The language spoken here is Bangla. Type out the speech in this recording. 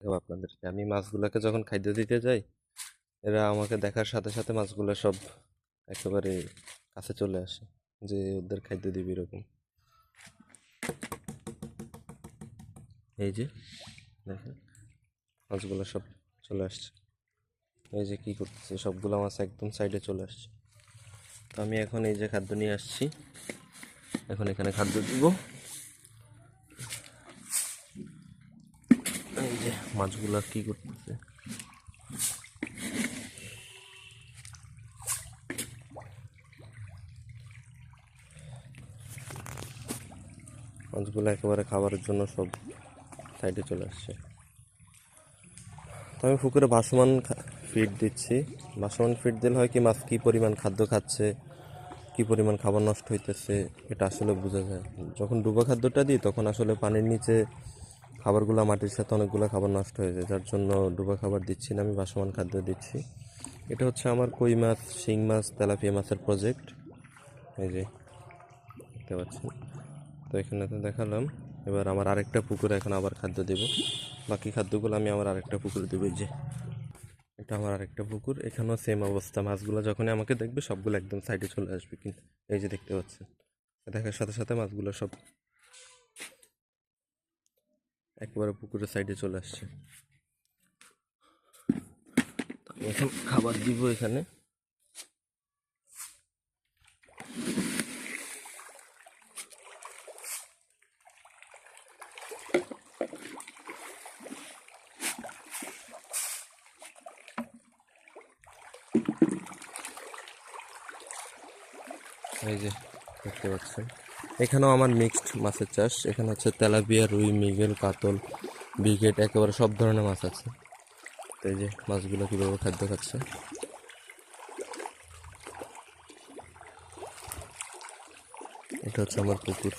দেবো আপনাদেরকে। আমি মাছগুলোকে যখন খাদ্য দিতে যাই, এরা আমাকে দেখার সাথে সাথে মাছগুলো সব একেবারে কাছে চলে আসে, যে ওদের খাদ্য দিবি এরকম। এই যে দেখেন মাছগুলো সব চলে আসছে। এই যে কি করতেছে, সবগুলো মাছ একদম সাইডে চলে আসছে। তো আমি এখন এই যে খাদ্য নিয়ে আসছি, এখন এখানে খাদ্য দিব। এই যে মাছগুলো কি করতেছে, মাছগুলো একেবারে খাবারের জন্য সব সাইডে চলে আসছে। তো আমি পুকুরে ভাসমান ফিড দিচ্ছি। ভাসমান ফিড দিলে হয় কি, মাছ কী পরিমাণ খাদ্য খাচ্ছে, কী পরিমাণ খাবার নষ্ট হইতেছে, এটা আসলে বোঝা যায়। যখন ডুবা খাদ্যটা দিই তখন আসলে পানির নিচে খাবারগুলো মাটির সাথে অনেকগুলো খাবার নষ্ট হয়ে যায়, যার জন্য ডুবা খাবার দিচ্ছি না, আমি ভাসমান খাদ্য দিচ্ছি। এটা হচ্ছে আমার কই মাছ, শিং মাছ, তেলাপিয়া মাছের প্রজেক্ট। এই যে দেখতে পাচ্ছেন। তো এখানে তো দেখালাম, এবার আমার আরেকটা পুকুরে এখন আবার খাদ্য দেব। বাকি খাদ্যগুলো আমি আমার আরেকটা পুকুরে দেবো। এই যে এটা আমার আরেকটা পুকুর, এখানেও সেম অবস্থা। মাছগুলো যখনই আমাকে দেখবে সবগুলো একদম সাইডে চলে আসবে, কিন্তু এই যে দেখতে পাচ্ছেন, দেখার সাথে সাথে মাছগুলো সব একেবারে পুকুরের সাইডে চলে আসছে। আমি এখন খাবার দিব এখানে। এই যে দেখতে পাচ্ছেন, এখানেও আমার মিক্সড মাছের চাষ। এখানে হচ্ছে তেলাপিয়া, রুই, মৃগেল, কাতল, ব্রিগেড, একেবারে সব ধরনের মাছ আছে। তো এই যে মাছগুলো কীভাবে খাদ্য খাচ্ছে। এটা হচ্ছে আমার পুকুর।